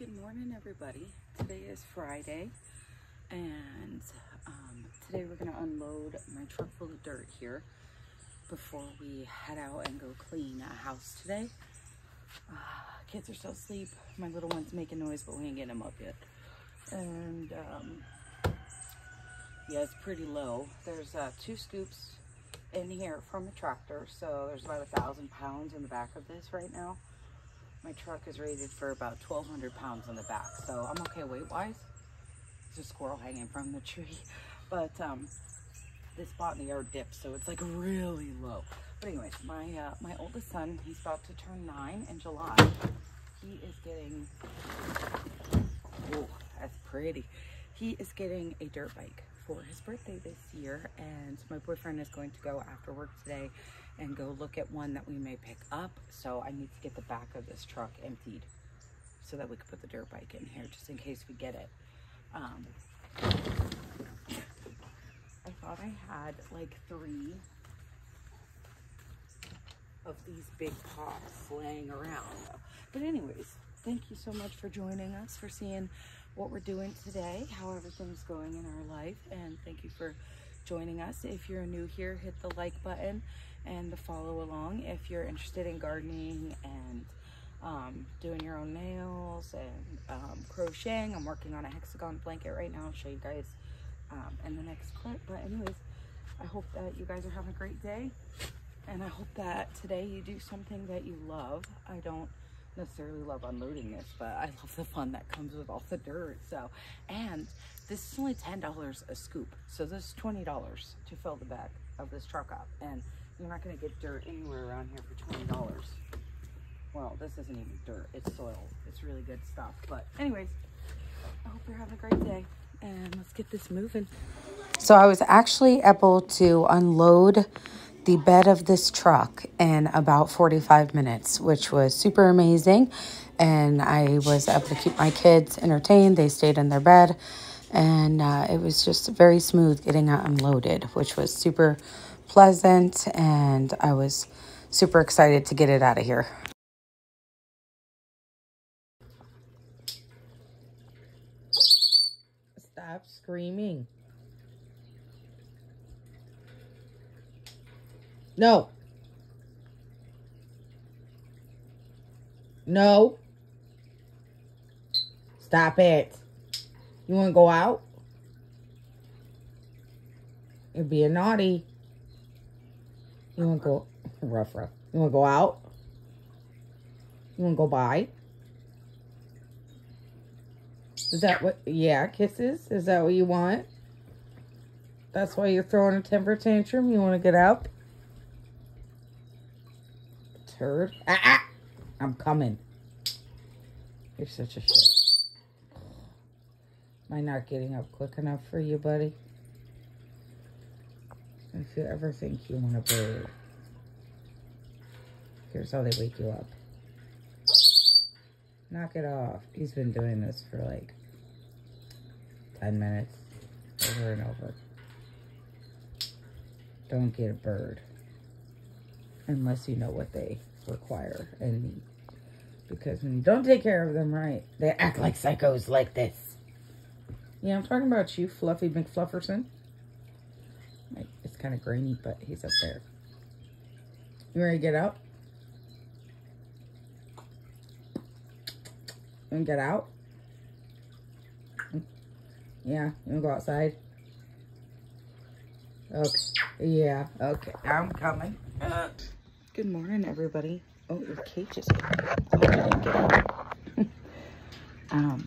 Good morning, everybody. Today is Friday, and today we're going to unload my truck full of dirt here before we head out and go clean a house today. Kids are still asleep. My little one's making noise, but we ain't getting them up yet. And yeah, it's pretty low. There's 2 scoops in here from a tractor, so there's about 1,000 pounds in the back of this right now. My truck is rated for about 1,200 pounds on the back, so I'm okay weight-wise. There's a squirrel hanging from the tree, but this spot in the yard dips, so it's like really low. But anyways, my oldest son, he's about to turn 9 in July. He is getting, oh, that's pretty. He is getting a dirt bike for his birthday this year, and my boyfriend is going to go after work today and go look at one that we may pick up. So I need to get the back of this truck emptied so that we can put the dirt bike in here just in case we get it. I thought I had like 3 of these big pots laying around. But anyways, thank you so much for joining us, for seeing what we're doing today, how everything's going in our life, and thank you for joining us. If you're new here, hit the like button and the follow along. If you're interested in gardening and doing your own nails and crocheting, I'm working on a hexagon blanket right now. I'll show you guys in the next clip. But anyways, I hope that you guys are having a great day, and I hope that today you do something that you love. I don't necessarily love unloading this, but I love the fun that comes with all the dirt. So, and this is only $10 a scoop, so this is $20 to fill the back of this truck up, and you're not going to get dirt anywhere around here for $20. Well, this isn't even dirt, it's soil. It's really good stuff. But anyways, I hope you're having a great day, and let's get this moving. So I was actually able to unload the bed of this truck in about 45 minutes, which was super amazing. And I was able to keep my kids entertained. They stayed in their bed, and it was just very smooth getting it unloaded, which was super pleasant. And I was super excited to get it out of here. Stop screaming. No. No. Stop it. You want to go out? You're being naughty. You want to go... Rough. You want to go out? You want to go by? Is that what... Yeah, kisses? Is that what you want? That's why you're throwing a temper tantrum? You want to get out? Turd. I'm coming. You're such a shit. Am I not getting up quick enough for you, buddy? If you ever think you want a bird, here's how they wake you up. Knock it off. He's been doing this for like 10 minutes over and over. Don't get a bird unless you know what they require and need. Because when you don't take care of them right, they act like psychos like this. Yeah, I'm talking about you, Fluffy McFlufferson. It's kind of grainy, but he's up there. You ready to get out? You want to get out? Yeah, you want to go outside? Okay. Yeah, okay. I'm coming. Good morning, everybody. Oh, your cage is here. Glad you didn't get out.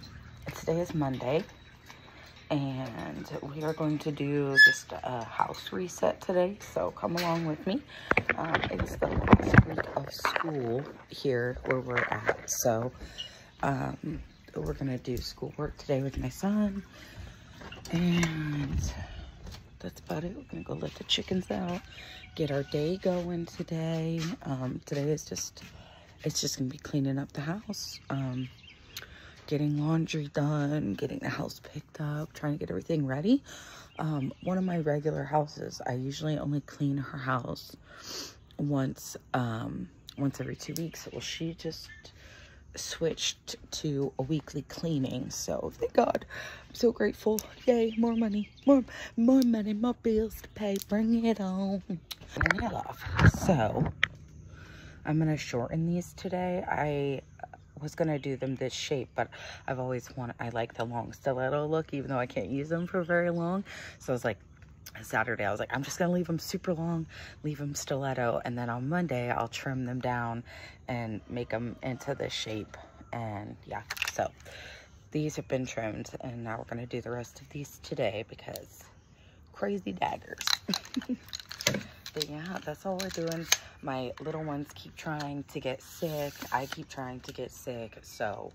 Today is Monday, and we are going to do just a house reset today, so come along with me. It's the last week of school here where we're at, so we're going to do schoolwork today with my son, and that's about it. We're going to go let the chickens out, get our day going today. Today is it's just going to be cleaning up the house, getting laundry done, getting the house picked up, trying to get everything ready. One of my regular houses, I usually only clean her house once every 2 weeks. Well, she just switched to a weekly cleaning, so thank God. I'm so grateful. Yay, more money, more money, more bills to pay. Bring it on. Bring it off. So I'm gonna shorten these today. I was gonna do them this shape, but I've always wanted, I like the long stiletto look, even though I can't use them for very long. So I was like, Saturday I was like, I'm just gonna leave them super long, leave them stiletto, and then on Monday I'll trim them down and make them into this shape. And yeah, so these have been trimmed, and now we're gonna do the rest of these today because crazy daggers. But yeah, that's all we're doing. My little ones keep trying to get sick. I keep trying to get sick, so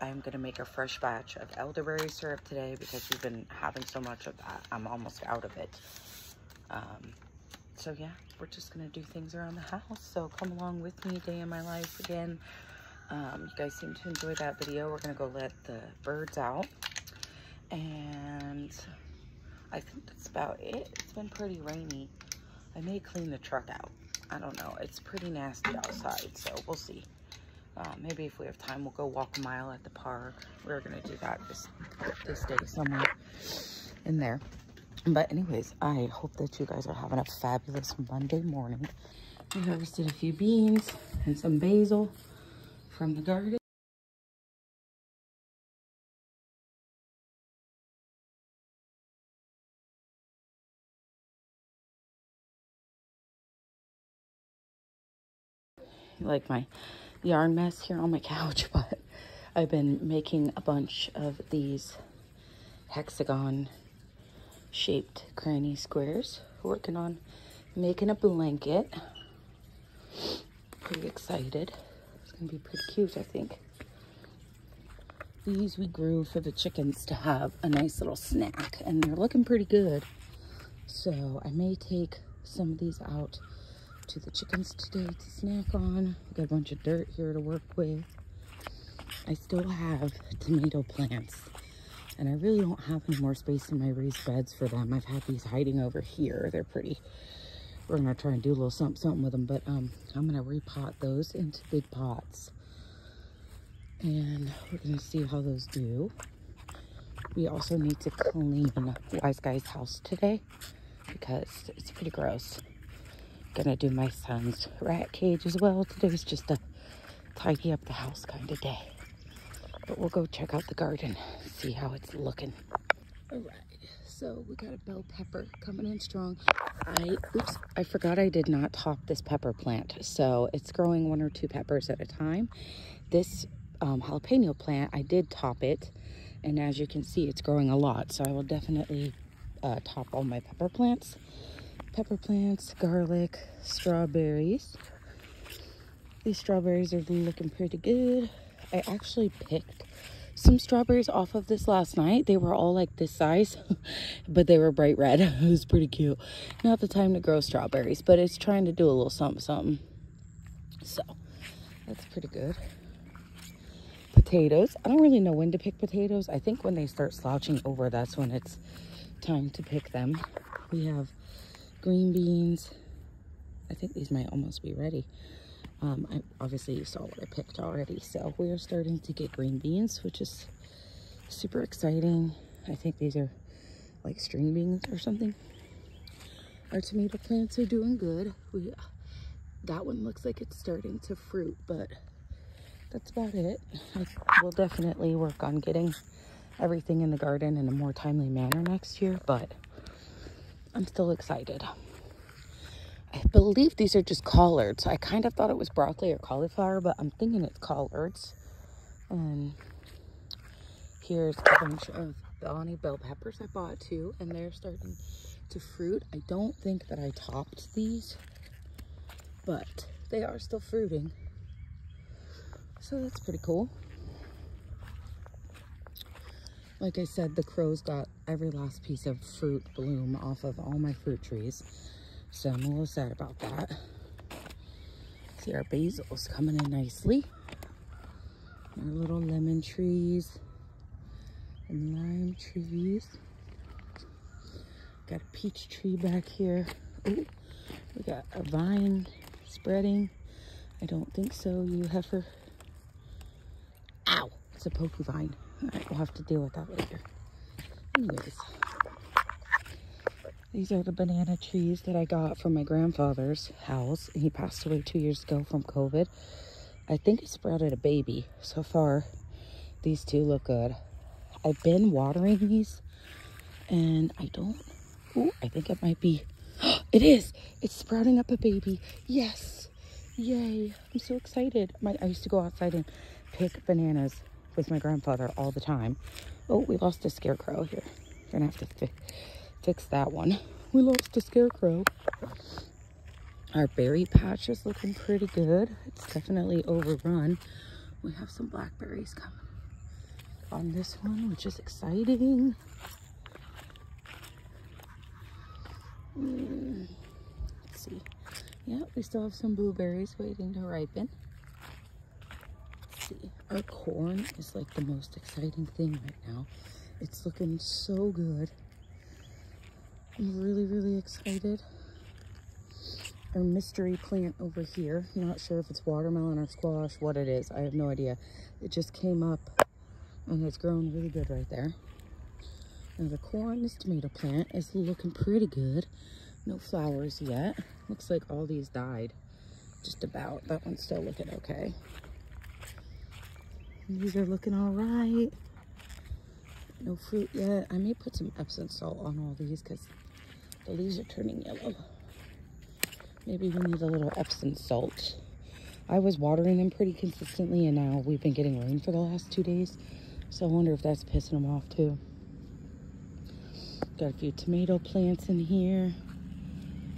I'm gonna make a fresh batch of elderberry syrup today because we've been having so much of that. I'm almost out of it. So yeah, we're just gonna do things around the house. So come along with me, day in my life again. You guys seem to enjoy that video. We're gonna go let the birds out, and I think that's about it. It's been pretty rainy. I may clean the truck out. I don't know. It's pretty nasty outside, so we'll see. Maybe if we have time, we'll go walk a mile at the park. We're gonna do that this day somewhere in there. But anyways, I hope that you guys are having a fabulous Monday morning. We harvested a few beans and some basil from the garden. Like my yarn mess here on my couch, but I've been making a bunch of these hexagon shaped cranny squares. Working on making a blanket. Pretty excited. It's gonna be pretty cute, I think. These we grew for the chickens to have a nice little snack, and they're looking pretty good. So I may take some of these out to the chickens today to snack on. I've got a bunch of dirt here to work with. I still have tomato plants, and I really don't have any more space in my raised beds for them. I've had these hiding over here. They're pretty. We're gonna try and do a little something with them, but I'm gonna repot those into big pots, and we're gonna see how those do. We also need to clean Wise Guy's house today because it's pretty gross. Gonna do my son's rat cage as well. Today's just a tidy up the house kind of day. But we'll go check out the garden, see how it's looking. All right, so we got a bell pepper coming in strong. I forgot I did not top this pepper plant. So it's growing 1 or 2 peppers at a time. This jalapeno plant, I did top it. And as you can see, it's growing a lot. So I will definitely top all my pepper plants. Pepper plants, garlic, strawberries. These strawberries are looking pretty good. I actually picked some strawberries off of this last night. They were all like this size, but they were bright red. It was pretty cute. Not the time to grow strawberries, but it's trying to do a little something, something. So that's pretty good. Potatoes. I don't really know when to pick potatoes. I think when they start slouching over, that's when it's time to pick them. We have green beans. I think these might almost be ready. Obviously you saw what I picked already, so we are starting to get green beans, which is super exciting. I think these are like string beans or something. Our tomato plants are doing good. That one looks like it's starting to fruit, but that's about it. I will definitely work on getting everything in the garden in a more timely manner next year, but I'm still excited. I believe these are just collards. I kind of thought it was broccoli or cauliflower, but I'm thinking it's collards. And here's a bunch of Bonnie bell peppers I bought too, and they're starting to fruit. I don't think that I topped these, but they are still fruiting. So that's pretty cool. Like I said, the crows got every last piece of fruit bloom off of all my fruit trees. So I'm a little sad about that. See, our basil's coming in nicely. Our little lemon trees and lime trees. Got a peach tree back here. Ooh, we got a vine spreading. I don't think so, you heifer. a pokey vine. All right, we'll have to deal with that later. Anyways, these are the banana trees that I got from my grandfather's house. He passed away 2 years ago from COVID. I think he sprouted a baby. So far, these two look good. I've been watering these, and I don't... Oh, I think it might be... It is! It's sprouting up a baby. Yes! Yay! I'm so excited. I used to go outside and pick bananas with my grandfather all the time. Oh, we lost a scarecrow here. Gonna have to fix that one. We lost a scarecrow. Our berry patch is looking pretty good. It's definitely overrun. We have some blackberries coming on this one, which is exciting. Let's see. Yeah, we still have some blueberries waiting to ripen. Let's see. Our corn is like the most exciting thing right now. It's looking so good. I'm really, really excited. Our mystery plant over here. I'm not sure if it's watermelon or squash, what it is. I have no idea. It just came up and it's grown really good right there. Now the corn, this tomato plant is looking pretty good. No flowers yet. Looks like all these died. Just about. That one's still looking okay. These are looking all right. No fruit yet. I may put some Epsom salt on all these because the leaves are turning yellow. Maybe we need a little Epsom salt. I was watering them pretty consistently, and now we've been getting rain for the last 2 days. So I wonder if that's pissing them off too. Got a few tomato plants in here.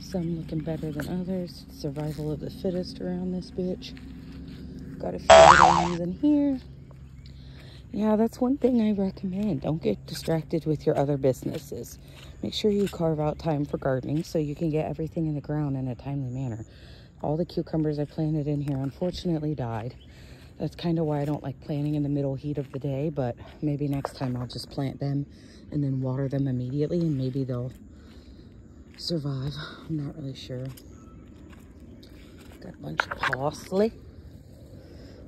Some looking better than others. Survival of the fittest around this bitch. Got a few little ones in here. Yeah, that's one thing I recommend. Don't get distracted with your other businesses. Make sure you carve out time for gardening so you can get everything in the ground in a timely manner. All the cucumbers I planted in here unfortunately died. That's kind of why I don't like planting in the middle heat of the day, but maybe next time I'll just plant them and then water them immediately, and maybe they'll survive. I'm not really sure. Got a bunch of parsley.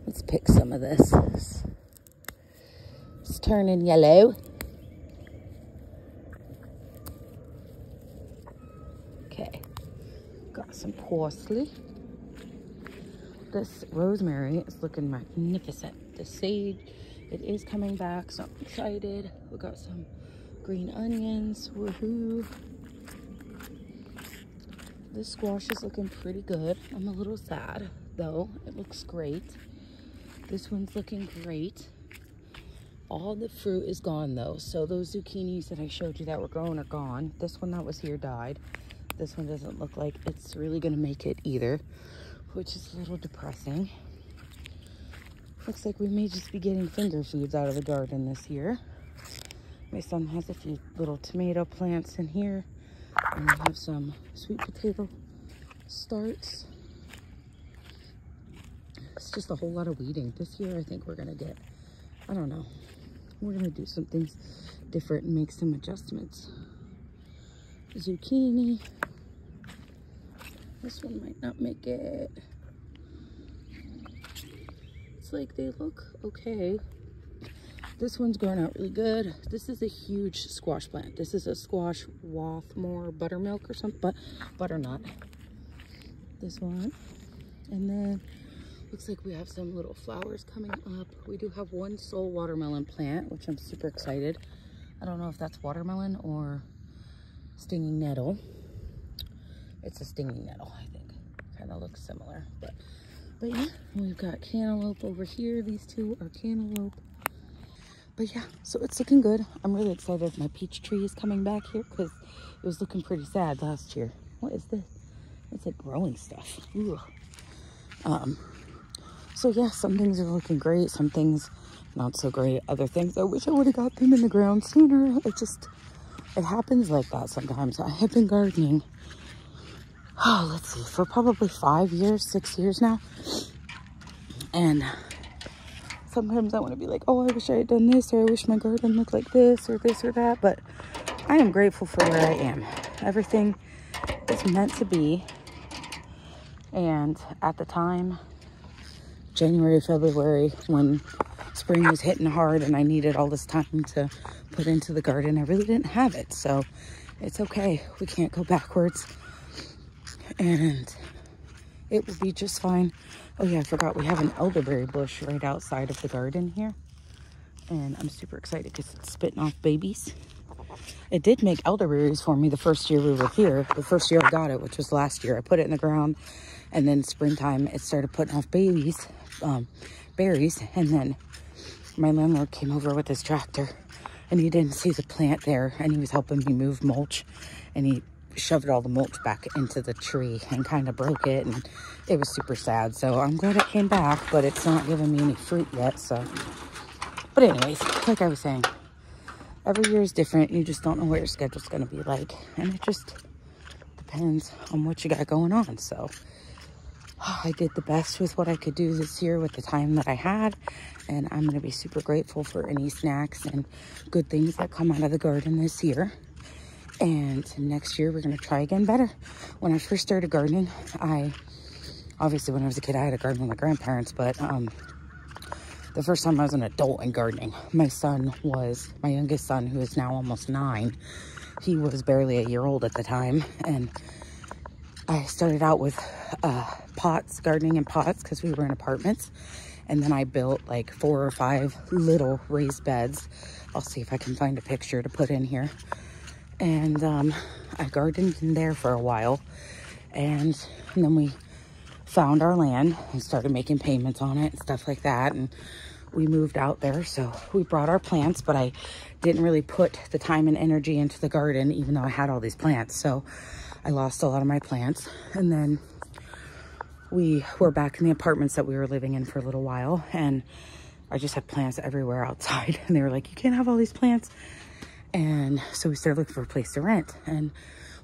Let's pick some of this. It's turning yellow. Okay, got some parsley. This rosemary is looking magnificent. The sage, it is coming back, so I'm excited. We got some green onions, woohoo. This squash is looking pretty good. I'm a little sad though, it looks great. This one's looking great. All the fruit is gone though, so those zucchinis that I showed you that were growing are gone. This one that was here died. This one doesn't look like it's really gonna make it either, which is a little depressing. Looks like we may just be getting finger foods out of the garden this year. My son has a few little tomato plants in here, and we have some sweet potato starts. It's just a whole lot of weeding. This year I think we're gonna get, I don't know, we're gonna do some things different and make some adjustments. Zucchini. This one might not make it. It's like they look okay. This one's growing out really good. This is a huge squash plant. This is a squash Wathmore buttermilk or something, but butternut. This one. And then looks like we have some little flowers coming up. We do have one sole watermelon plant, which I'm super excited. I don't know if that's watermelon or stinging nettle. It's a stinging nettle, I think. Kind of looks similar, but yeah, we've got cantaloupe over here. These two are cantaloupe. But yeah, so it's looking good. I'm really excited. My peach tree is coming back here because it was looking pretty sad last year. What is this? It's like growing stuff. Ooh. So yeah, some things are looking great, some things not so great. Other things, I wish I would have got them in the ground sooner. It happens like that sometimes. I have been gardening, oh, let's see, for probably 5 years, 6 years now. And sometimes I want to be like, oh, I wish I had done this, or I wish my garden looked like this or that. But I am grateful for where I am. Everything is meant to be. And at the time, January, February, when spring was hitting hard and I needed all this time to put into the garden. I really didn't have it, so it's okay. We can't go backwards, and it will be just fine. Oh yeah, I forgot we have an elderberry bush right outside of the garden here, and I'm super excited because it's spitting off babies. It did make elderberries for me the first year we were here. The first year I got it, which was last year. I put it in the ground, and then springtime it started putting off babies, berries, and then my landlord came over with his tractor, and he didn't see the plant there, and he was helping me move mulch, and he shoved all the mulch back into the tree and kind of broke it, and it was super sad. So I'm glad it came back, but it's not giving me any fruit yet. So, but anyways, like I was saying, every year is different. You just don't know what your schedule's going to be like, and it just depends on what you got going on. So I did the best with what I could do this year with the time that I had, and I'm going to be super grateful for any snacks and good things that come out of the garden this year. And next year, we're going to try again better. When I first started gardening, obviously when I was a kid, I had a garden with my grandparents, but the first time I was an adult in gardening, my youngest son, who is now almost 9, he was barely a year old at the time, and I started out with pots, gardening in pots, because we were in apartments, and then I built like 4 or 5 little raised beds. I'll see if I can find a picture to put in here. And I gardened in there for a while, and then we found our land and started making payments on it and stuff like that, and we moved out there, so we brought our plants, but I didn't really put the time and energy into the garden, even though I had all these plants. So I lost a lot of my plants, and then we were back in the apartments that we were living in for a little while, and I just had plants everywhere outside, and they were like, you can't have all these plants. And so we started looking for a place to rent, and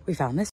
we found this.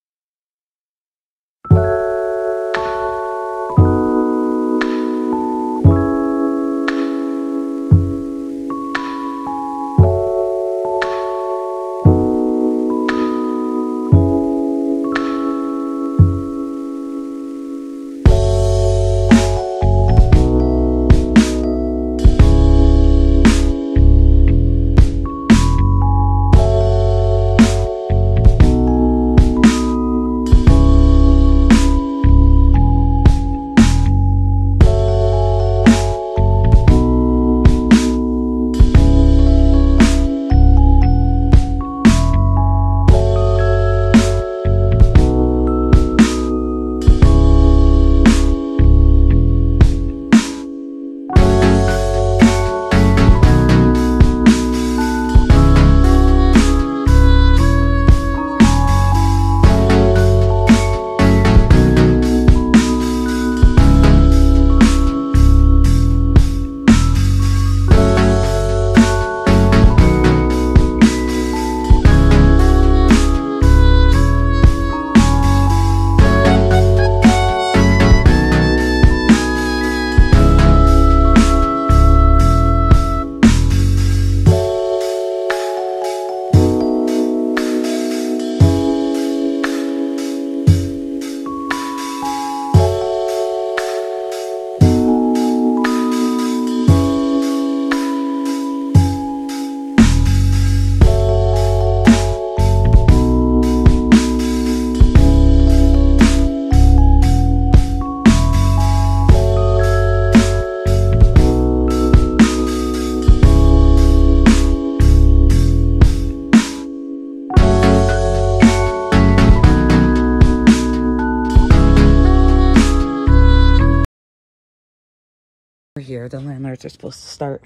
Here, the landlords are supposed to start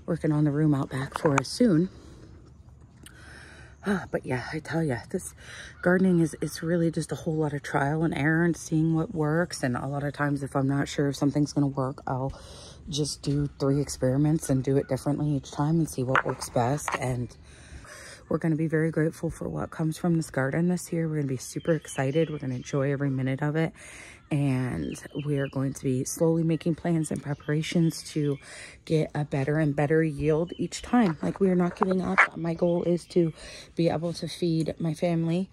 working on the room out back for us soon. But yeah, I tell you, this gardening is really just a whole lot of trial and error and seeing what works. And a lot of times, if I'm not sure if something's going to work, I'll just do 3 experiments and do it differently each time and see what works best. And we're going to be very grateful for what comes from this garden this year. We're going to be super excited. We're going to enjoy every minute of it. And we are going to be slowly making plans and preparations to get a better and better yield each time. Like, we are not giving up. My goal is to be able to feed my family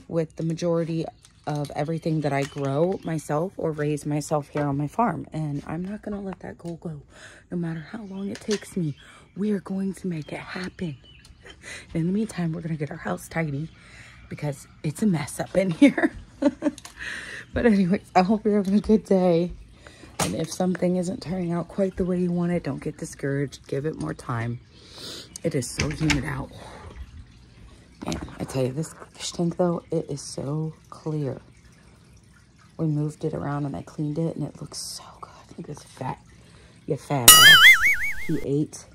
with the majority of everything that I grow myself or raise myself here on my farm. And I'm not going to let that goal go. No matter how long it takes me, we're going to make it happen. In the meantime, we're going to get our house tidy because it's a mess up in here. But anyways, I hope you're having a good day. And if something isn't turning out quite the way you want it, don't get discouraged. Give it more time. It is so humid out. Man, I tell you, this fish tank though, it is so clear. We moved it around and I cleaned it and it looks so good. Look at this fat, you fat ass. He ate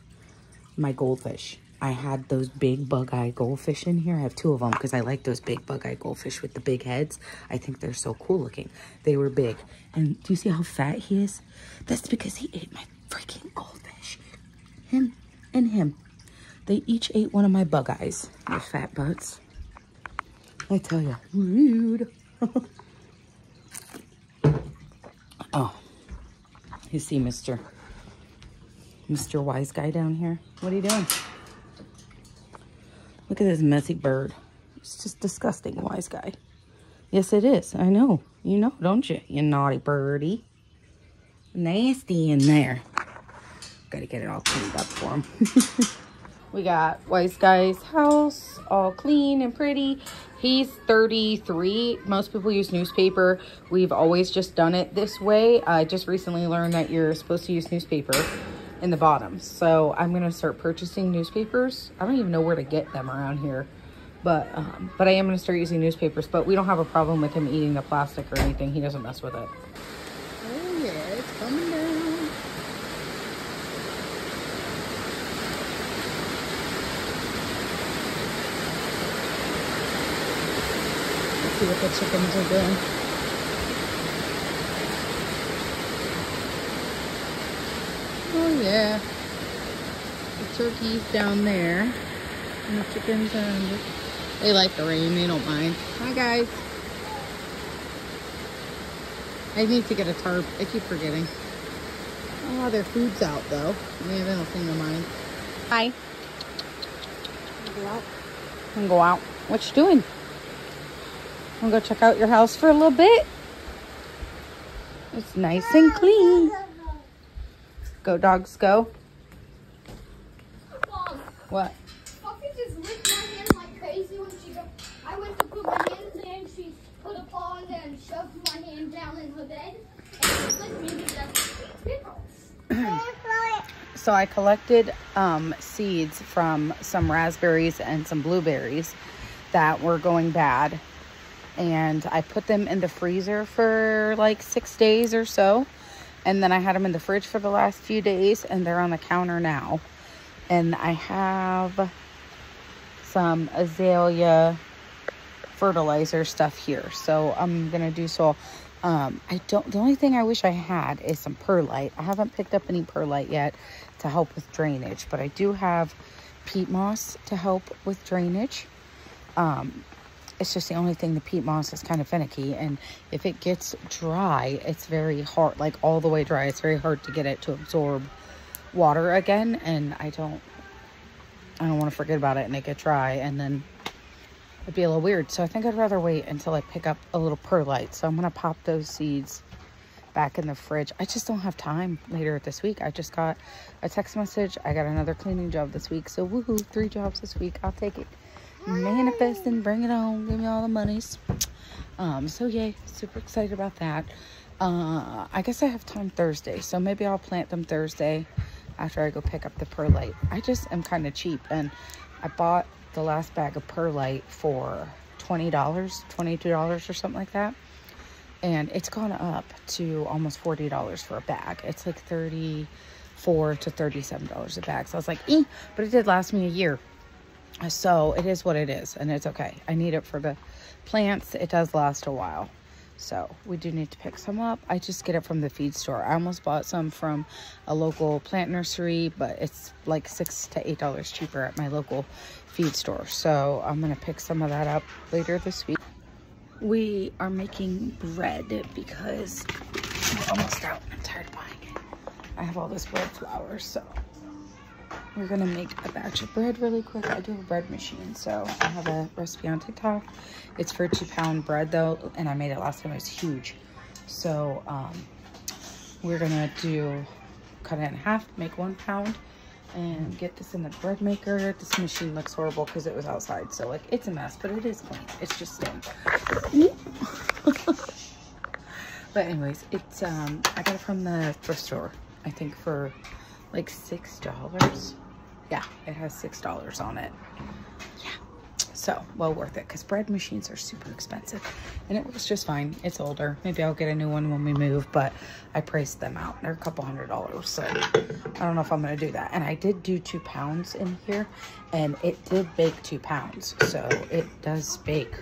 my goldfish. I had those big bug-eye goldfish in here. I have 2 of them because I like those big bug-eye goldfish with the big heads. I think they're so cool looking. They were big. And do you see how fat he is? That's because he ate my freaking goldfish. Him and him. They each ate one of my bug-eyes. Their fat butts. I tell you, rude. Oh, you see Mr. Wise Guy down here? What are you doing? Look at this messy bird. It's just disgusting, Wise Guy. Yes, it is. I know. You know, don't you? You naughty birdie. Nasty in there. Gotta get it all cleaned up for him. We got Wise Guy's house all clean and pretty. He's 33. Most people use newspaper. We've always just done it this way. I just recently learned that you're supposed to use newspaper in the bottom. So I'm going to start purchasing newspapers. I don't even know where to get them around here. But I am going to start using newspapers. But we don't have a problem with him eating the plastic or anything. He doesn't mess with it. Oh yeah, it's coming down. Let's see what the chickens are doing. Oh yeah, the turkey's down there, and the chickens are under. They like the rain, they don't mind. Hi guys. I need to get a tarp, I keep forgetting. Oh, their food's out though. Yeah, they don't seem to mind. Hi. Go out. I'm gonna go out. What you doing? I'm gonna go check out your house for a little bit. It's nice and clean. Go, dogs, go. Mom, What? Puppy just licked my hand like crazy when she go. I went to put my hand there and she put a paw in there and shoved my hand down in her bed. And she licked me to death. So I collected seeds from some raspberries and some blueberries that were going bad. And I put them in the freezer for like 6 days or so. And then I had them in the fridge for the last few days, and they're on the counter now. And I have some azalea fertilizer stuff here. So I'm going to do so. The only thing I wish I had is some perlite. I haven't picked up any perlite yet to help with drainage, but I do have peat moss to help with drainage. It's just the only thing, the peat moss is kind of finicky, and if it gets dry, it's very hard, like all the way dry. It's very hard to get it to absorb water again, and I don't want to forget about it and it get dry, and then it'd be a little weird. So I think I'd rather wait until I pick up a little perlite. So I'm going to pop those seeds back in the fridge. I just don't have time later this week. I just got a text message. I got another cleaning job this week. So woohoo, 3 jobs this week. I'll take it. Manifest and bring it on. Give me all the monies. So yay, super excited about that. I guess I have time Thursday, so maybe I'll plant them Thursday after I go pick up the perlite. I just am kind of cheap, and I bought the last bag of perlite for $20, $22 or something like that, and it's gone up to almost $40 for a bag. It's like $34 to $37 a bag. So I was like, but it did last me a year. So it is what it is, and it's okay. I need it for the plants. It does last a while. So we do need to pick some up. I just get it from the feed store. I almost bought some from a local plant nursery, but it's like $6 to $8 cheaper at my local feed store. So I'm going to pick some of that up later this week. We are making bread because we're almost out. I'm tired of buying it. I have all this bread flour, so we're gonna make a batch of bread really quick. I do have a bread machine, so I have a recipe on TikTok. It's for 2-pound bread though, and I made it last time. It was huge. So we're gonna cut it in half, make 1 pound, and get this in the bread maker. This machine looks horrible because it was outside, so like it's a mess, but it is clean. It's just stained. But anyways, it's I got it from the thrift store, I think for like $6. Yeah, it has $6 on it. Yeah, so well worth it because bread machines are super expensive, and it works just fine. It's older. Maybe I'll get a new one when we move, but I priced them out. They're a couple $100, so I don't know if I'm gonna do that. And I did do 2 pounds in here, and it did bake 2 pounds, so it does bake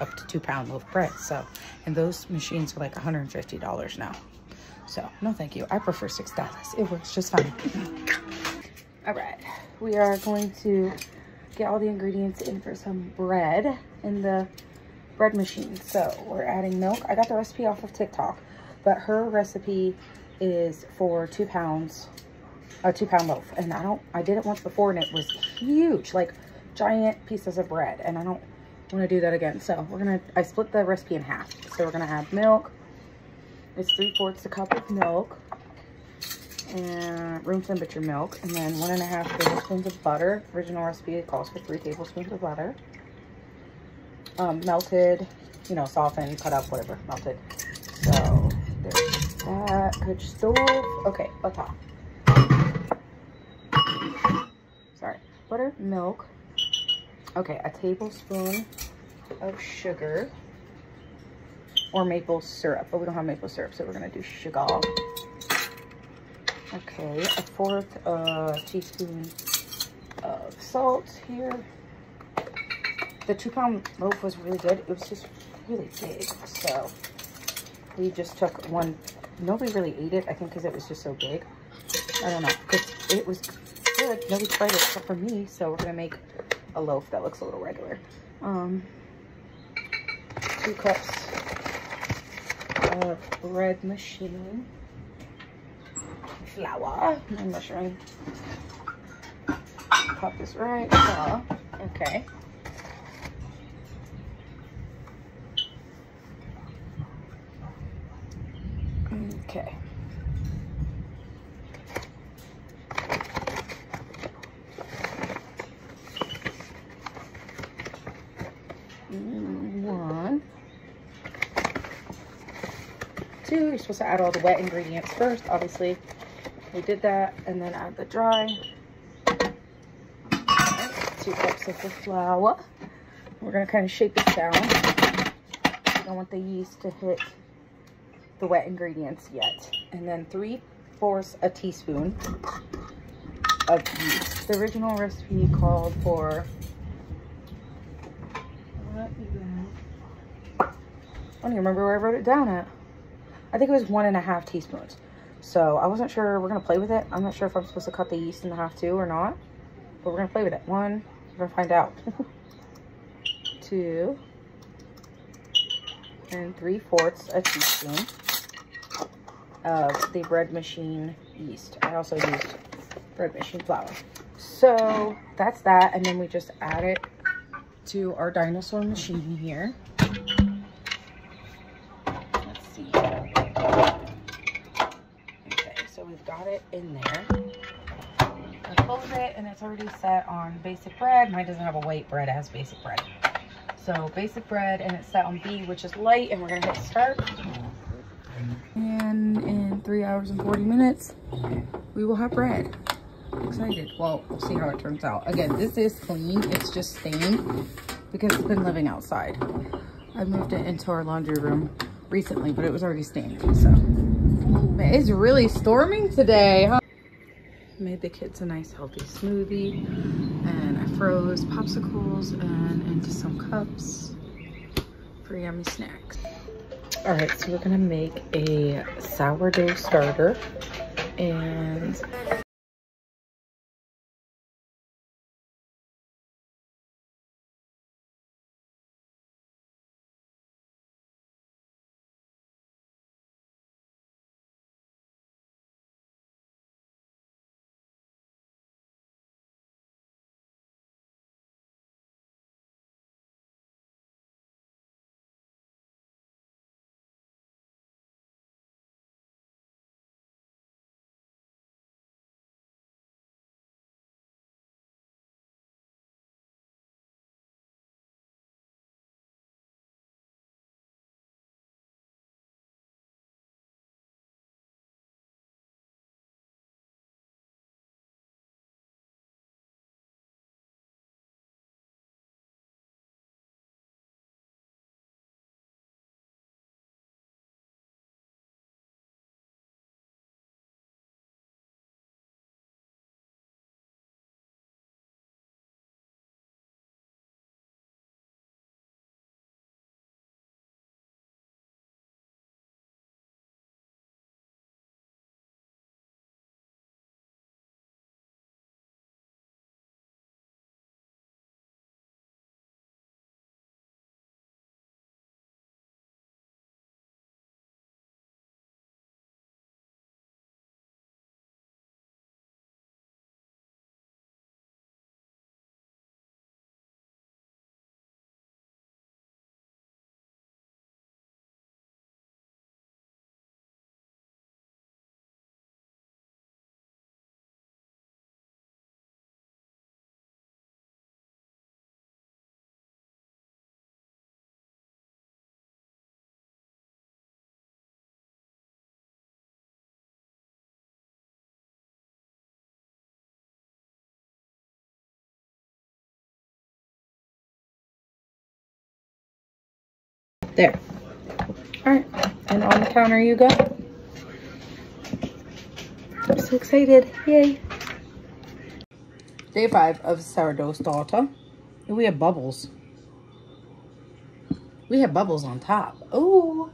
up to 2-pound loaf bread. So, and those machines are like $150 now. So no thank you, I prefer $6. It works just fine. All right, we are going to get all the ingredients in for some bread in the bread machine. So we're adding milk. I got the recipe off of TikTok, but her recipe is for 2 pounds, a 2-pound loaf. And I did it once before and it was huge, like giant pieces of bread, and I don't want to do that again. So I split the recipe in half. So we're gonna add milk. It's 3/4 a cup of milk, and room temperature milk, and then 1.5 tablespoons of butter. Original recipe calls for 3 tablespoons of butter. Melted, you know, softened, cut up, whatever, melted. So there's that. Good stove. Okay, bata. Sorry. Butter, milk. Okay, a tablespoon of sugar or maple syrup, but we don't have maple syrup, so we're gonna do sugar. Okay, 1/4 teaspoon of salt here. The 2-pound loaf was really good. It was just really big, so we just took one. Nobody really ate it, I think, because it was just so big. I don't know, because it was good. Nobody tried it except for me, so we're gonna make a loaf that looks a little regular. 2 cups of bread machine flour. I'm measuring. Cup is right. Okay. Okay. One, 2. You're supposed to add all the wet ingredients first, obviously. We did that, and then add the dry. Right, 2 cups of the flour. We're gonna kind of shake this down. We don't want the yeast to hit the wet ingredients yet. And then 3/4 a teaspoon of yeast. The original recipe called for, I don't even remember where I wrote it down at. I think it was 1.5 teaspoons. So I wasn't sure. We're gonna play with it. I'm not sure if I'm supposed to cut the yeast in half too or not, but we're gonna play with it. 1, we're gonna find out. 2, and 3/4 a teaspoon of the bread machine yeast. I also used bread machine flour. So that's that, and then we just add it to our dinosaur machine here. Let's see. Okay, so we've got it in there. I close it, and it's already set on basic bread. Mine doesn't have a white bread, it has basic bread. So basic bread, and it's set on B, which is light, and we're gonna hit start. And in 3 hours and 40 minutes, we will have bread. I'm excited. Well, we'll see how it turns out. Again, this is clean. It's just stained because it's been living outside. I moved it into our laundry room recently, but it was already stained. So it's really storming today, huh? Made the kids a nice healthy smoothie, and I froze popsicles and into some cups for yummy snacks. All right, so we're gonna make a sourdough starter, and There. All right, and on the counter you go. I'm so excited, yay. Day 5 of sourdough starter. And we have bubbles. We have bubbles on top. Oh,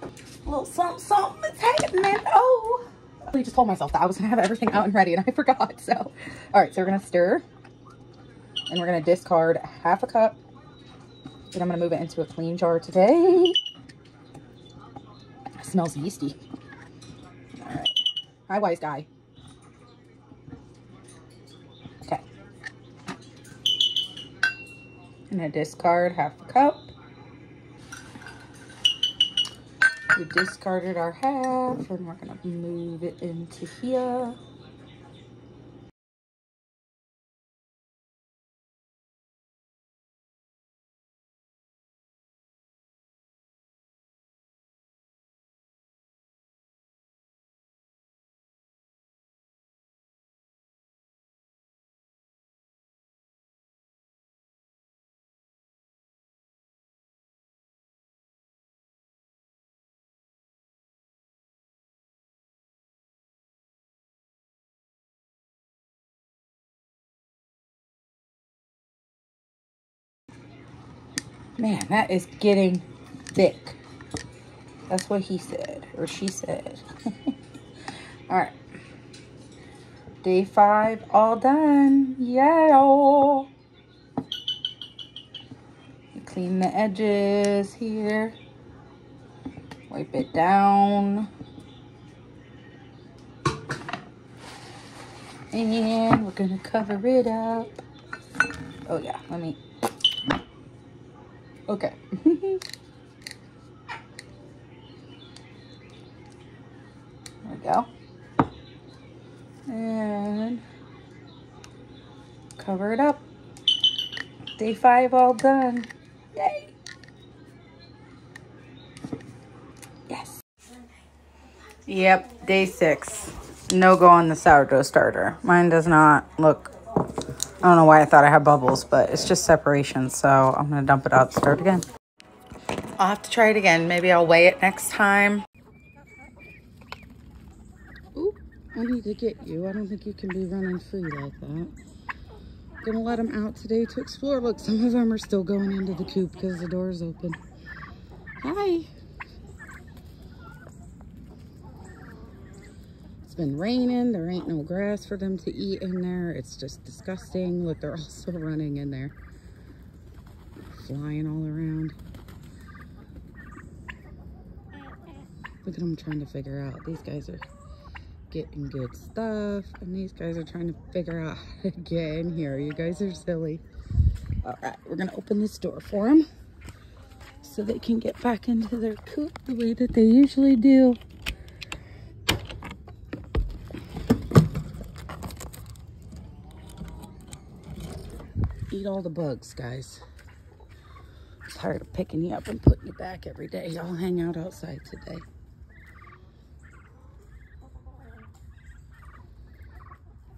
a little something, something is happening. Oh, I just told myself that I was gonna have everything out and ready and I forgot, so. All right, so we're gonna stir and we're gonna discard half a cup. And I'm gonna move it into a clean jar today. It smells yeasty. All right, hi wise guy. Okay. I'm gonna discard half a cup. We discarded our half and we're gonna move it into here. Man, that is getting thick. That's what he said, or she said. All right. Day 5, all done. Yeah. Clean the edges here. Wipe it down. And we're gonna cover it up. Oh yeah, let me. Okay. There we go. And cover it up. Day 5 all done. Yay. Yes. Yep, day 6. No go on the sourdough starter. Mine does not look, I don't know why I thought I had bubbles, but it's just separation. So I'm going to dump it out and start again. I'll have to try it again. Maybe I'll weigh it next time. Ooh, I need to get you. I don't think you can be running free like that. Gonna let them out today to explore. Look, some of them are still going into the coop because the door's open. Hi. It's been raining. There ain't no grass for them to eat in there. It's just disgusting. Look, they're all still running in there. Flying all around. Look at them trying to figure out. These guys are getting good stuff, and these guys are trying to figure out how to get in here. You guys are silly. All right, we're gonna open this door for them so they can get back into their coop the way that they usually do. Eat all the bugs, guys. I'm tired of picking you up and putting you back every day. Y'all hang out outside today.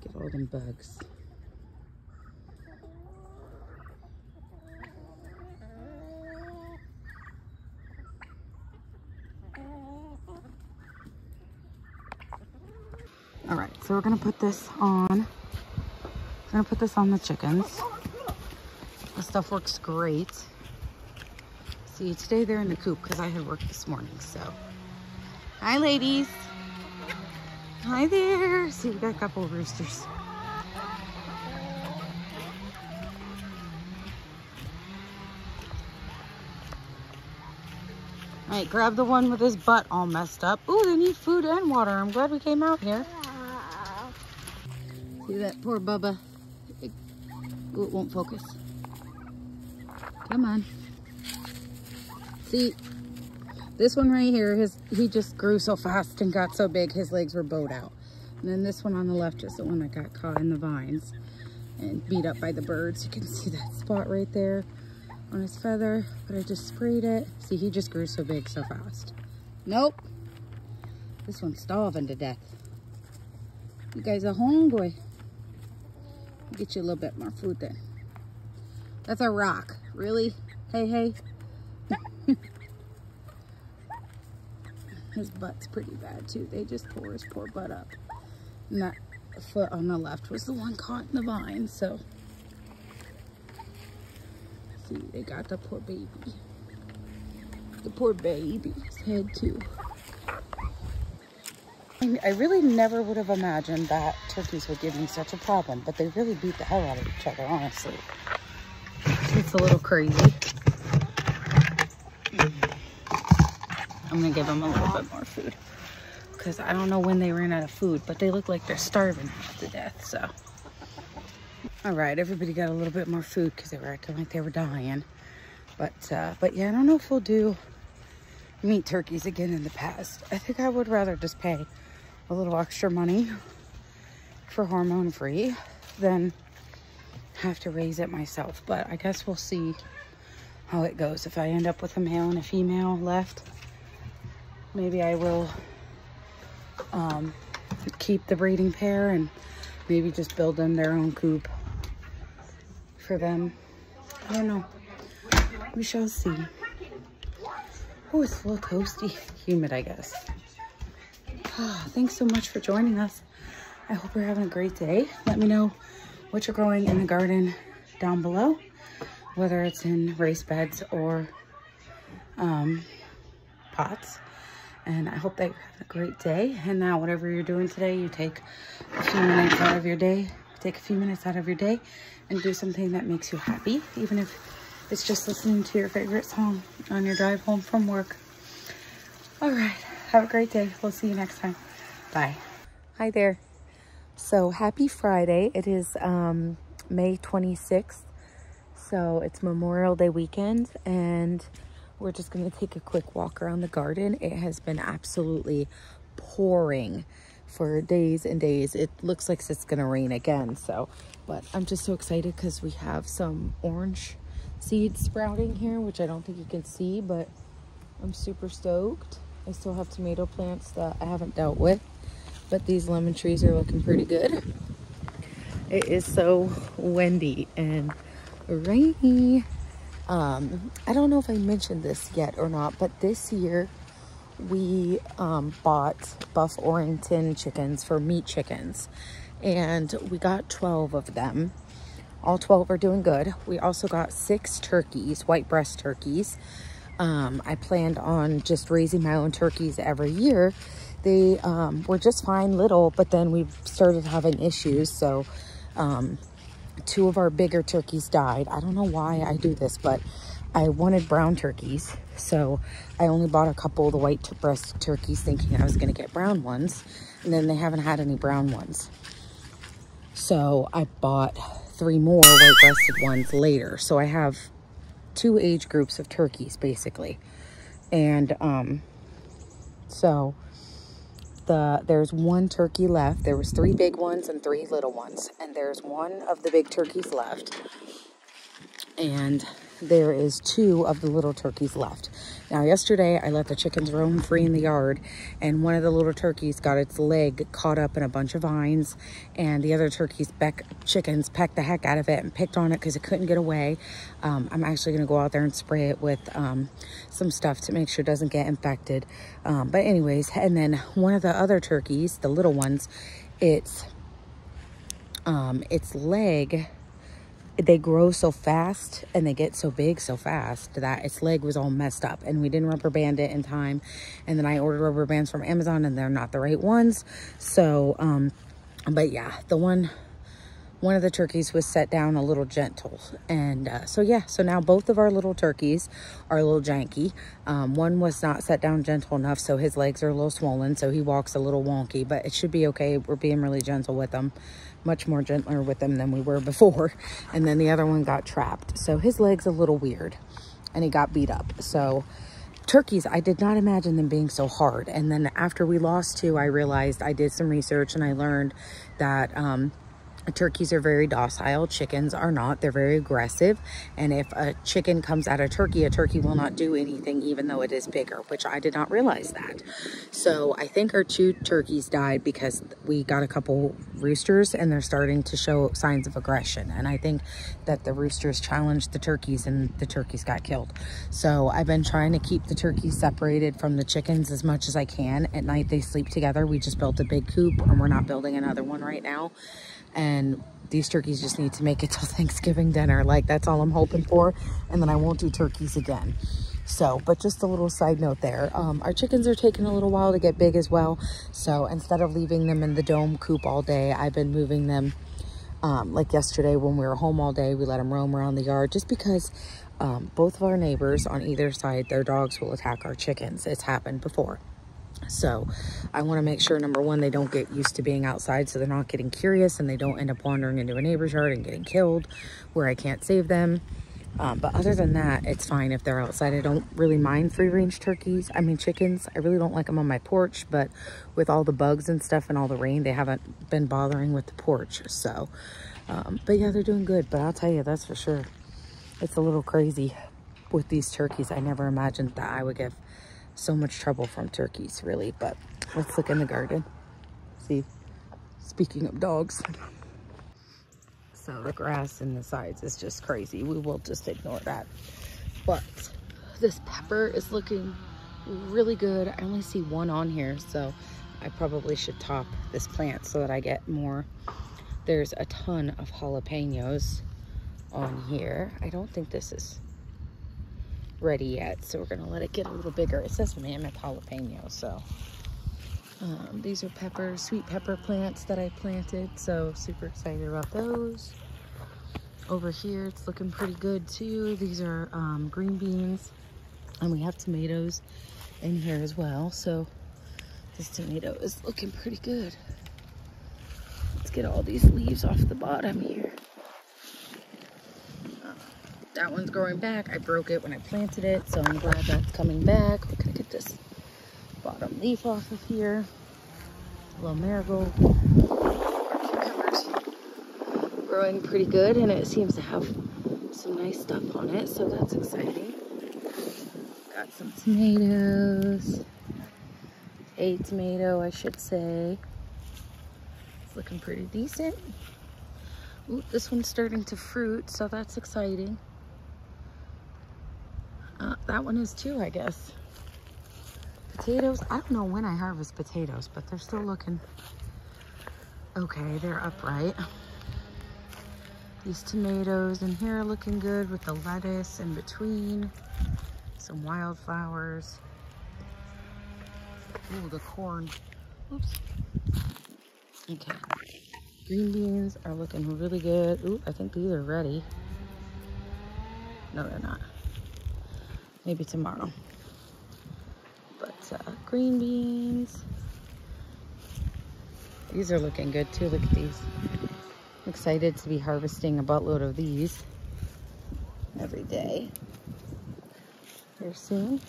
Get all them bugs. All right, so we're gonna put this on. We're gonna put this on the chickens. This stuff works great. See, today they're in the coop because I had work this morning, so. Hi, ladies. Hi there. See, we got a couple of roosters. All right, grab the one with his butt all messed up. Ooh, they need food and water. I'm glad we came out here. See that poor Bubba? Ooh, it won't focus. Come on. See, this one right here, he just grew so fast and got so big, his legs were bowed out. And then this one on the left is the one that got caught in the vines and beat up by the birds. You can see that spot right there on his feather, but I just sprayed it. See, he just grew so big so fast. Nope. This one's starving to death. You guys are hungry. I'll get you a little bit more food then. That's a rock. Really? Hey, hey. his butt's pretty bad too. They just tore his poor butt up. And that foot on the left was the one caught in the vine, so. See, they got the poor baby. The poor baby's head too. I really never would have imagined that turkeys would give me such a problem, but they really beat the hell out of each other, honestly. It's a little crazy. I'm gonna give them a little bit more food because I don't know when they ran out of food, but they look like they're starving to death, so. All right, everybody got a little bit more food because they were acting like they were dying. But yeah, I don't know if we'll do meat turkeys again in the past. I think I would rather just pay a little extra money for hormone-free than have to raise it myself. But I guess we'll see how it goes. If I end up with a male and a female left, maybe I will keep the breeding pair and maybe just build them their own coop for them. I don't know. We shall see. Oh, it's a little toasty. Humid, I guess. Oh, thanks so much for joining us. I hope you're having a great day. Let me know what you're growing in the garden down below, whether it's in raised beds or pots. And I hope that you're having a great day. And now, whatever you're doing today, you take a few minutes out of your day. Take a few minutes out of your day and do something that makes you happy, even if it's just listening to your favorite song on your drive home from work. All right, have a great day. We'll see you next time. Bye. Hi there. So happy Friday. It is May 26th. So it's Memorial Day weekend, and we're just going to take a quick walk around the garden. It has been absolutely pouring for days and days. It looks like it's going to rain again. But I'm just so excited because we have some orange seeds sprouting here, which I don't think you can see, but I'm super stoked. I still have tomato plants that I haven't dealt with, but these lemon trees are looking pretty good. It is so windy and rainy. I don't know if I mentioned this yet or not, but this year we bought Buff Orrington chickens for meat chickens, and we got 12 of them. All 12 are doing good. We also got 6 turkeys, white breast turkeys. I planned on just raising my own turkeys every year. They were just fine little, but then we started having issues. So 2 of our bigger turkeys died. I don't know why I do this, but I wanted brown turkeys. So I only bought a couple of the white breast turkeys thinking I was going to get brown ones. And then they haven't had any brown ones. So I bought 3 more white breasted ones later. So I have 2 age groups of turkeys basically. And so there's 1 turkey left. There was 3 big ones and 3 little ones. And there's 1 of the big turkeys left. And there is 2 of the little turkeys left. Now, yesterday I let the chickens roam free in the yard, and one of the little turkeys got its leg caught up in a bunch of vines, and the other chickens pecked the heck out of it and picked on it because it couldn't get away. I'm actually going to go out there and spray it with some stuff to make sure it doesn't get infected. But anyways, and then one of the other turkeys, the little ones, its leg, they grow so fast and they get so big so fast that its leg was all messed up, and we didn't rubber band it in time. And then I ordered rubber bands from Amazon and they're not the right ones. So, but yeah, one of the turkeys was set down a little gentle. And so yeah, so now both of our little turkeys are a little janky. One was not set down gentle enough, so his legs are a little swollen, so he walks a little wonky, but it should be okay. We're being really gentle with him. Much more gentler with them than we were before. And then the other one got trapped, so his leg's a little weird and he got beat up. So turkeys, I did not imagine them being so hard. And then after we lost 2, I realized, I did some research and I learned that Turkeys are very docile. Chickens are not. They're very aggressive. And if a chicken comes at a turkey will not do anything, even though it is bigger, which I did not realize that. So I think our 2 turkeys died because we got a couple roosters and they're starting to show signs of aggression. And I think that the roosters challenged the turkeys and the turkeys got killed. So I've been trying to keep the turkeys separated from the chickens as much as I can. At night they sleep together. We just built a big coop and we're not building another one right now. And these turkeys just need to make it till Thanksgiving dinner. Like, that's all I'm hoping for. And then I won't do turkeys again. So, but just a little side note there. Our chickens are taking a little while to get big as well. So instead of leaving them in the dome coop all day, I've been moving them. Like yesterday when we were home all day, we let them roam around the yard just because both of our neighbors on either side, their dogs will attack our chickens. It's happened before. So I want to make sure, number one, they don't get used to being outside, so they're not getting curious and they don't end up wandering into a neighbor's yard and getting killed where I can't save them. But other than that, it's fine if they're outside. I don't really mind free-range chickens. I really don't like them on my porch, but with all the bugs and stuff and all the rain, they haven't been bothering with the porch. So, but yeah, they're doing good. But I'll tell you, that's for sure. It's a little crazy with these turkeys. I never imagined that I would get so much trouble from turkeys, really. But let's look in the garden. See, speaking of dogs. So the grass and the sides is just crazy. We will just ignore that. But this pepper is looking really good. I only see one on here, so I probably should top this plant so that I get more. There's a ton of jalapenos on here. I don't think this is ready yet, so we're gonna let it get a little bigger. It says mammoth jalapeno, so these are sweet pepper plants that I planted, so super excited about those. Over here it's looking pretty good too. These are green beans, and we have tomatoes in here as well, so this tomato is looking pretty good. Let's get all these leaves off the bottom here. That one's growing back. I broke it when I planted it, so I'm glad that's coming back. We're gonna get this bottom leaf off of here. A little marigold. Our cucumber's growing pretty good, and it seems to have some nice stuff on it, so that's exciting. Got some tomatoes. A tomato, I should say. It's looking pretty decent. Ooh, this one's starting to fruit, so that's exciting. That one is too, I guess. Potatoes, I don't know when I harvest potatoes, but they're still looking okay. They're upright. These tomatoes in here are looking good with the lettuce in between. Some wildflowers. Ooh, the corn. Oops. Okay. Green beans are looking really good. Ooh, I think these are ready. No, they're not. Maybe tomorrow. But green beans. These are looking good too. Look at these. I'm excited to be harvesting a buttload of these every day here soon.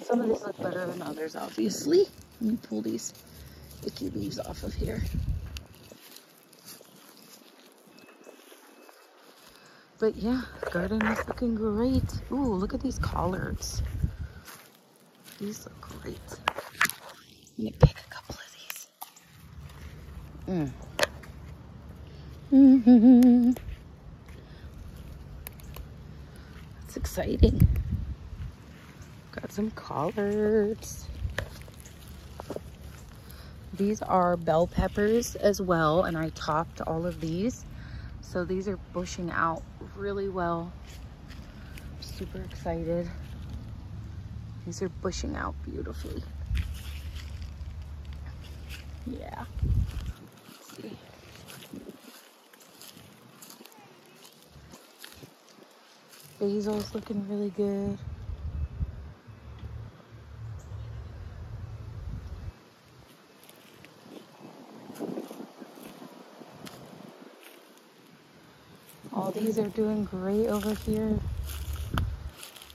Some of these look better than others, obviously. Let me pull these icky leaves off of here. But yeah, garden is looking great. Ooh, look at these collards. These look great. I'm gonna pick a couple of these. That's exciting. Got some collards. These are bell peppers as well, and I topped all of these. So these are bushing out really well. I'm super excited. These are bushing out beautifully. Yeah. Let's see. Basil's looking really good. All these are doing great over here.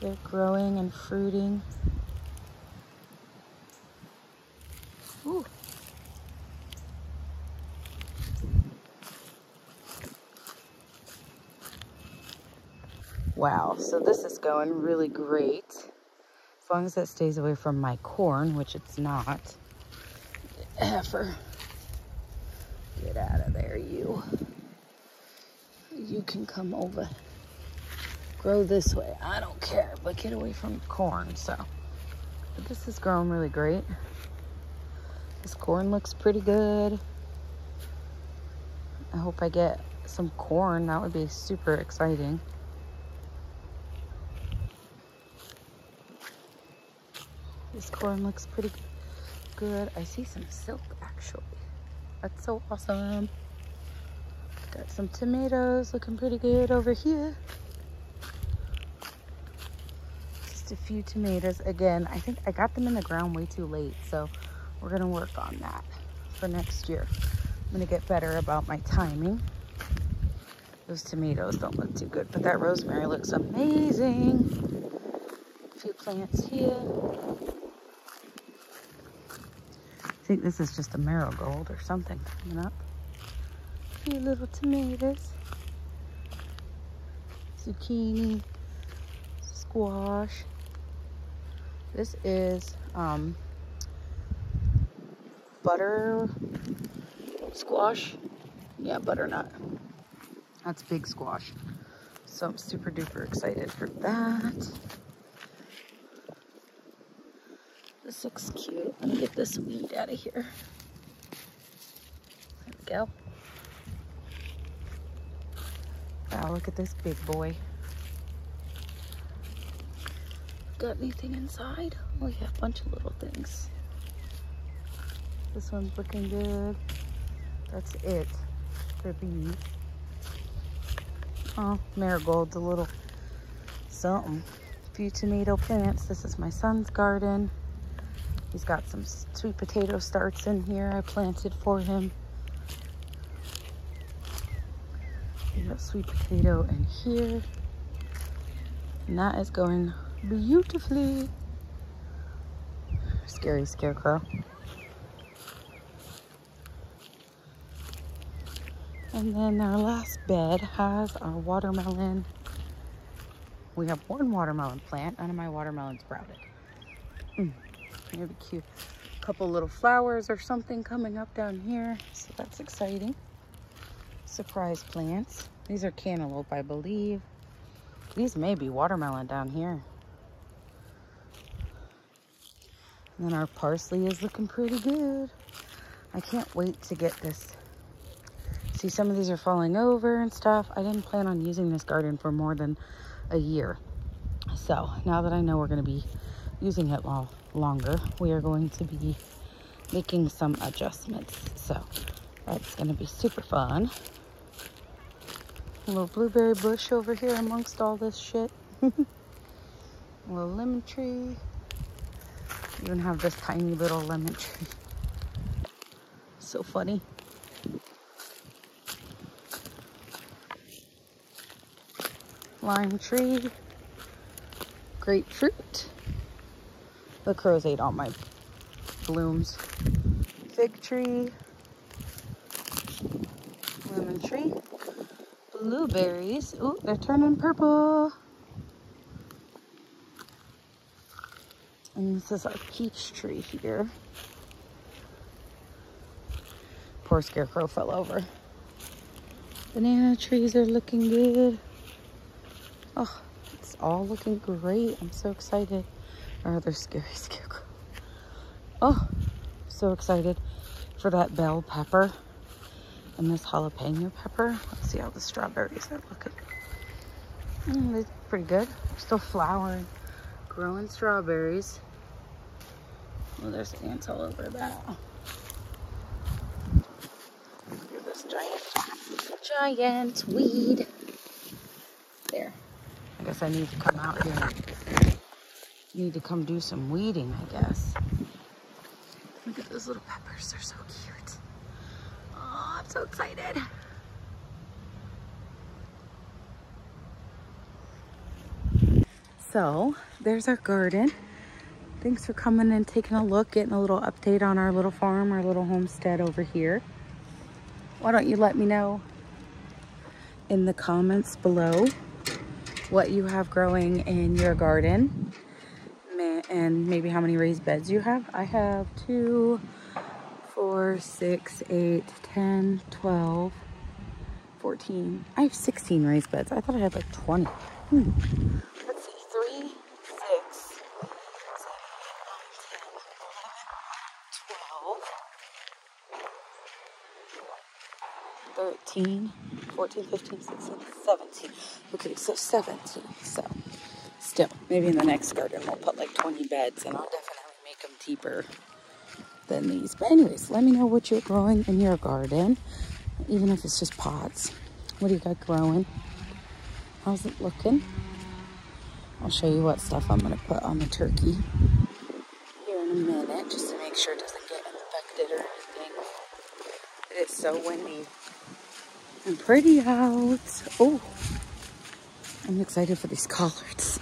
They're growing and fruiting. Ooh. Wow, so this is going really great. As long as it stays away from my corn, which it's not. Heifer. Get out of there, you. You can come over. Grow this way. I don't care, but get away from corn. So, but this is growing really great. This corn looks pretty good. I hope I get some corn. That would be super exciting. This corn looks pretty good. I see some silk actually. That's so awesome. Got some tomatoes looking pretty good over here. Just a few tomatoes. Again, I think I got them in the ground way too late, so we're gonna work on that for next year. I'm gonna get better about my timing. Those tomatoes don't look too good, but that rosemary looks amazing. A few plants here. I think this is just a marigold or something coming up. A few little tomatoes. Zucchini. Squash. This is butter squash. Yeah, butternut. That's big squash. So I'm super duper excited for that. This looks cute. Let me get this weed out of here. There we go. Wow, look at this big boy. Got anything inside? Oh yeah, a bunch of little things. This one's looking good. That's it for these. Oh, marigold's a little something. A few tomato plants. This is my son's garden. He's got some sweet potato starts in here I planted for him. We got sweet potato in here. And that is going beautifully. Scary scarecrow. And then our last bed has our watermelon. We have one watermelon plant. None of my watermelons sprouted. Maybe cute. A couple little flowers or something coming up down here. So that's exciting. Surprise plants. These are cantaloupe, I believe. These may be watermelon down here. And then our parsley is looking pretty good. I can't wait to get this. See, some of these are falling over and stuff. I didn't plan on using this garden for more than a year. So now that I know we're going to be using it longer, we are going to be making some adjustments. So that's going to be super fun. A little blueberry bush over here amongst all this shit. A little lemon tree. Even have this tiny little lemon tree. So funny. Lime tree. Grapefruit. The crows ate all my blooms. Fig tree. Lemon tree. Blueberries. Oh, they're turning purple. And this is our peach tree here. Poor scarecrow fell over. Banana trees are looking good. Oh, it's all looking great. I'm so excited. Our other scary scarecrow. Oh, so excited for that bell pepper and this jalapeno pepper. Let's see how the strawberries are looking. They look pretty good. They're still flowering, growing strawberries. Oh, there's ants all over that. Look at this giant weed. There. I guess I need to come out here. Need to come do some weeding, I guess. Look at those little peppers. They're so cute. Oh, I'm so excited. So, there's our garden. Thanks for coming and taking a look, getting a little update on our little farm, our little homestead over here. Why don't you let me know in the comments below what you have growing in your garden and maybe how many raised beds you have. I have 2, 4, 6, 8, 10, 12, 14. I have 16 raised beds. I thought I had like 20. Let's see, 3, 6, 7, 8, 9, 10, 11, 12, 13, 14, 15, 16, 17. Okay, so 17. So still, maybe in the next garden we'll put like 20 beds, and I'll definitely make them deeper than these. But anyways, let me know what you're growing in your garden, even if it's just pots. What do you got growing? How's it looking? I'll show you what stuff I'm going to put on the turkey here in a minute, just to make sure it doesn't get infected or anything. It is so windy and pretty out. Oh, I'm excited for these collards.